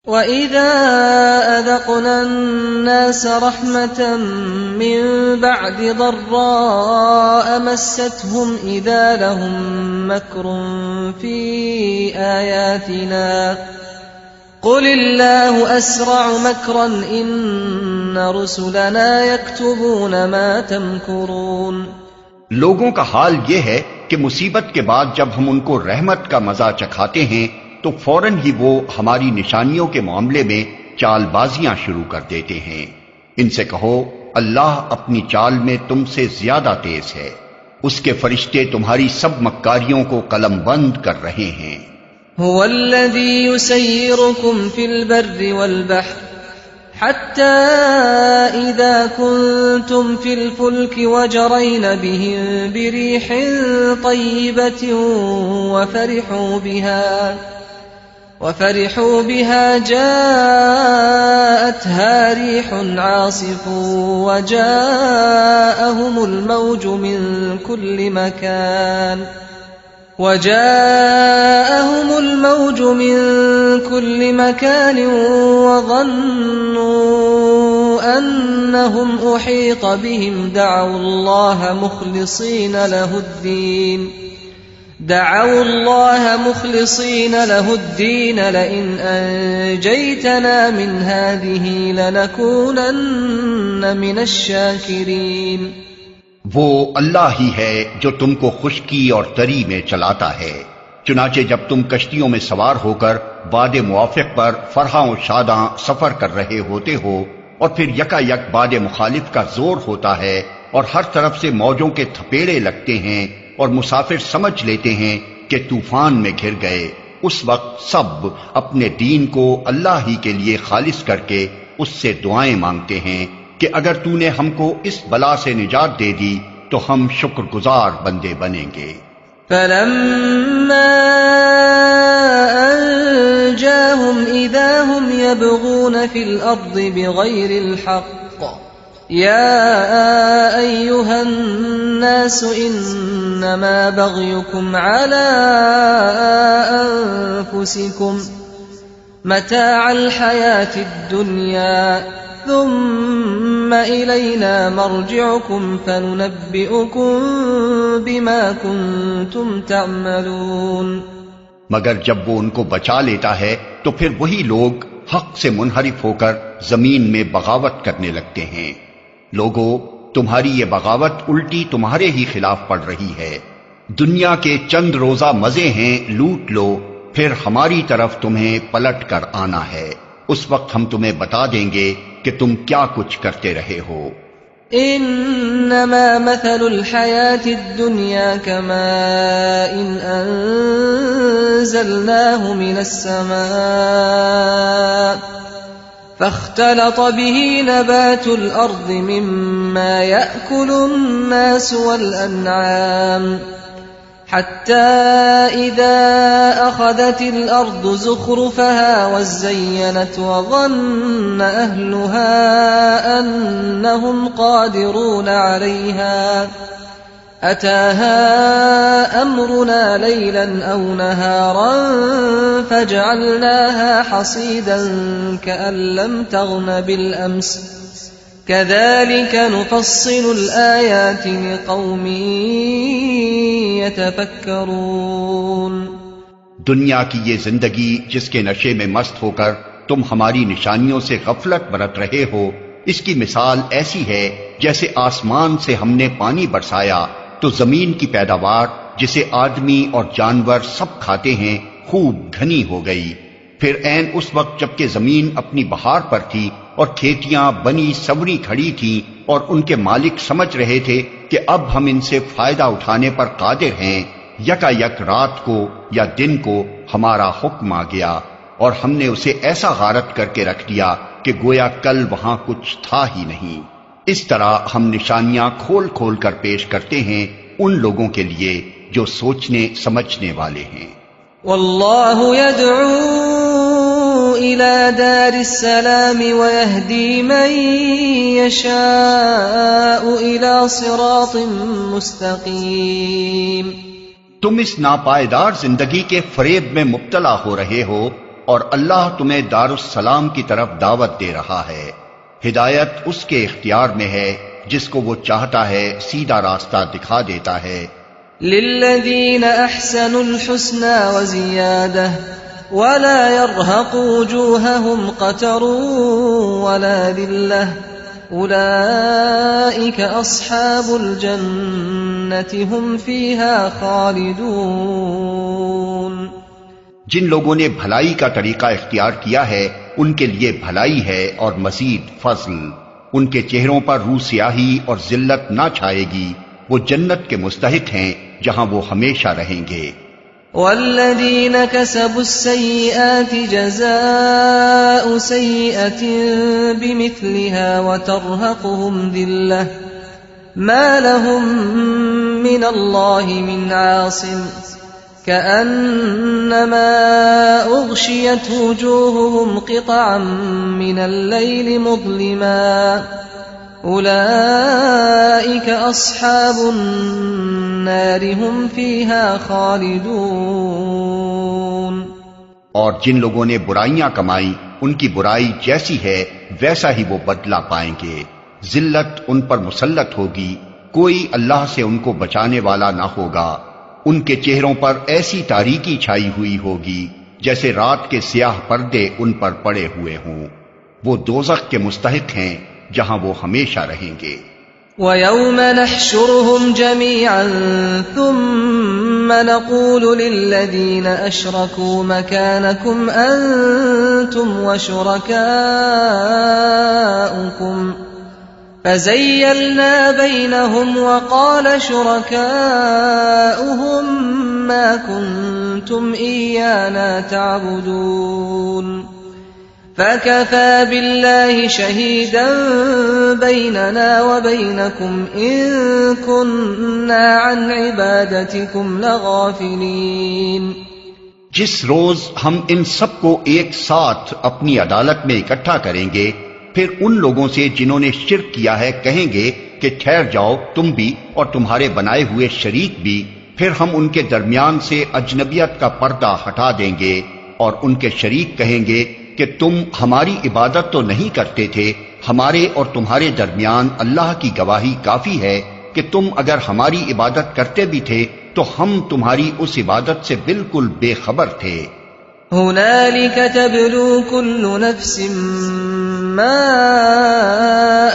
وَإِذَا أَذَقْنَا النَّاسَ رَحْمَةً مِّن بَعْدِ ضَرَّاءَ مَسَّتْهُمْ إِذَا لَهُم مَّكْرٌ فِي آيَاتِنَا قُلِ اللَّهُ أَسْرَعُ مَكْرًا إِنَّ رُسُلَنَا يَكْتُبُونَ مَا تَمْكُرُونَ۔ لوگوں کا حال یہ ہے کہ مصیبت کے بعد جب ہم ان کو رحمت کا مزہ چکھاتے ہیں تو فوراً ہی وہ ہماری نشانیوں کے معاملے میں چال بازیاں شروع کر دیتے ہیں۔ ان سے کہو اللہ اپنی چال میں تم سے زیادہ تیز ہے، اس کے فرشتے تمہاری سب مکاریوں کو قلم بند کر رہے ہیں۔ هو الذي يسيركم في البر والبحر حتى إذا كنتم في الفلك وجرين بهم بريح طيبة وفرحوا بها جاءتها ريح عاصف وجاءهم الموج من كل مكان وظنوا أنهم أحيط بهم دعوا الله مخلصين له الدين لئن أنجيتنا من هذه لنكونن من الشاكرين۔ وہ اللہ ہی ہے جو تم کو خشکی اور تری میں چلاتا ہے، چنانچہ جب تم کشتیوں میں سوار ہو کر باد موافق پر فرحاں و شاداں سفر کر رہے ہوتے ہو اور پھر یکا یک باد مخالف کا زور ہوتا ہے اور ہر طرف سے موجوں کے تھپیڑے لگتے ہیں اور مسافر سمجھ لیتے ہیں کہ طوفان میں گھر گئے، اس وقت سب اپنے دین کو اللہ ہی کے لیے خالص کر کے اس سے دعائیں مانگتے ہیں کہ اگر تو نے ہم کو اس بلا سے نجات دے دی تو ہم شکر گزار بندے بنیں گے۔ فَلَمَّا أَنْجَاهُمْ إِذَا هُمْ يَبْغُونَ فِي الْأَرْضِ بِغَيْرِ الْحَقِّ يَا أَيُّهَا النَّاسُ إِنَّمَا بَغْيُكُمْ عَلَى أَنفُسِكُمْ مَتَاعَ الْحَيَاةِ الدُّنْيَا ثُمَّ إِلَيْنَا مَرْجِعُكُمْ فَنُنَبِّئُكُمْ بِمَا كُنْتُمْ تَعْمَلُونَ۔ مگر جب وہ ان کو بچا لیتا ہے تو پھر وہی لوگ حق سے منحرف ہو کر زمین میں بغاوت کرنے لگتے ہیں۔ لوگو، تمہاری یہ بغاوت الٹی تمہارے ہی خلاف پڑ رہی ہے۔ دنیا کے چند روزہ مزے ہیں، لوٹ لو، پھر ہماری طرف تمہیں پلٹ کر آنا ہے، اس وقت ہم تمہیں بتا دیں گے کہ تم کیا کچھ کرتے رہے ہو۔ انما مثل الحیاة الدنیا كماء انزلناه من السماء فاختلط به نبات الارض مما يأكل الناس والانعام حتى إذا أخذت الأرض زخرفها وزينت وظن أهلها أنهم قادرون عليها أتاها أمرنا ليلا أو نهارا فجعلناها حصيدا كأن لم تغن بالأمس كذلك نفصل الآيات لقوم يتفكرون۔ دنیا کی یہ زندگی جس کے نشے میں مست ہو کر تم ہماری نشانیوں سے غفلت برت رہے ہو، اس کی مثال ایسی ہے جیسے آسمان سے ہم نے پانی برسایا تو زمین کی پیداوار جسے آدمی اور جانور سب کھاتے ہیں خوب گھنی ہو گئی۔ پھر عین اس وقت جبکہ زمین اپنی بہار پر تھی اور کھیتیاں بنی سوری کھڑی تھیں اور ان کے مالک سمجھ رہے تھے کہ اب ہم ان سے فائدہ اٹھانے پر قادر ہیں، یکا یک رات کو یا دن کو ہمارا حکم آ گیا اور ہم نے اسے ایسا غارت کر کے رکھ دیا کہ گویا کل وہاں کچھ تھا ہی نہیں۔ اس طرح ہم نشانیاں کھول کھول کر پیش کرتے ہیں ان لوگوں کے لیے جو سوچنے سمجھنے والے ہیں۔ واللہ يدعو إلى دار السلام ويهدي من يشاء إلى صراط مستقيم۔ تم اس ناپائیدار زندگی کے فریب میں مبتلا ہو رہے ہو، اور اللہ تمہیں دار السلام کی طرف دعوت دے رہا ہے۔ ہدایت اس کے اختیار میں ہے، جس کو وہ چاہتا ہے سیدھا راستہ دکھا دیتا ہے۔ للذین احسنوا الحسنى وزیادہ ولا يرهق وجوههم قتر ولا ذلة اولئک اصحاب الجنة هم فیہا خالدون۔ جن لوگوں نے بھلائی کا طریقہ اختیار کیا ہے ان کے لیے بھلائی ہے اور مزید فضل، ان کے چہروں پر روح سیاہی اور ذلت نہ چھائے گی، وہ جنت کے مستحق ہیں جہاں وہ ہمیشہ رہیں گے۔ والذین کسبوا السیئات جزاء سیئة بمثلها وترهقهم ذلة ما لهم من اللہ من عاصم كأنما أغشيت وجوههم قطعا من الليل مظلما أولئك أصحاب النار هم فيها خالدون۔ اور جن لوگوں نے برائیاں کمائیں ان کی برائی جیسی ہے ویسا ہی وہ بدلہ پائیں گے، ذلت ان پر مسلط ہوگی، کوئی اللہ سے ان کو بچانے والا نہ ہوگا، ان کے چہروں پر ایسی تاریکی چھائی ہوئی ہوگی جیسے رات کے سیاہ پردے ان پر پڑے ہوئے ہوں، وہ دوزخ کے مستحق ہیں جہاں وہ ہمیشہ رہیں گے۔ وَيَوْمَ نَحْشُرُهُمْ جَمِيعًا ثُمَّ نَقُولُ لِلَّذِينَ أَشْرَكُوا مَكَانَكُمْ أَنْتُمْ وَشُرَكَاؤُكُمْ فَزَيَّلْنَا بَيْنَهُمْ وَقَالَ شُرَكَاؤُهُمْ مَا كُنْتُمْ إِيَّانَا تَعْبُدُونَ فَكَفَى بِاللَّهِ شَهِيدًا بَيْنَنَا وَبَيْنَكُمْ إِن كُنَّا عَنْ عِبَادَتِكُمْ لَغَافِلِينَ۔ جس روز ہم ان سب کو ایک ساتھ اپنی عدالت میں اکٹھا کریں گے، پھر ان لوگوں سے جنہوں نے شرک کیا ہے کہیں گے کہ ٹھہر جاؤ تم بھی اور تمہارے بنائے ہوئے شریک بھی، پھر ہم ان کے درمیان سے اجنبیت کا پردہ ہٹا دیں گے اور ان کے شریک کہیں گے کہ تم ہماری عبادت تو نہیں کرتے تھے، ہمارے اور تمہارے درمیان اللہ کی گواہی کافی ہے کہ تم اگر ہماری عبادت کرتے بھی تھے تو ہم تمہاری اس عبادت سے بالکل بے خبر تھے۔ هنالك تبلو كل نفس ما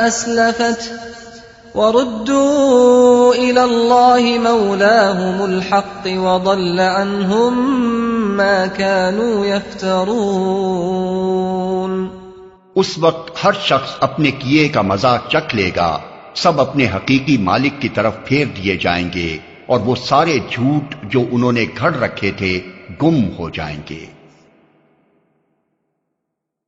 أسلفت وردوا إلى الله مولاهم الحق وضل عنهم ما كانوا يفترون۔ اس وقت ہر شخص اپنے کیے کا مزہ چکھ لے گا، سب اپنے حقیقی مالک کی طرف پھیر دیے جائیں گے اور وہ سارے جھوٹ جو انہوں نے گھڑ رکھے تھے گم ہو جائیں گے۔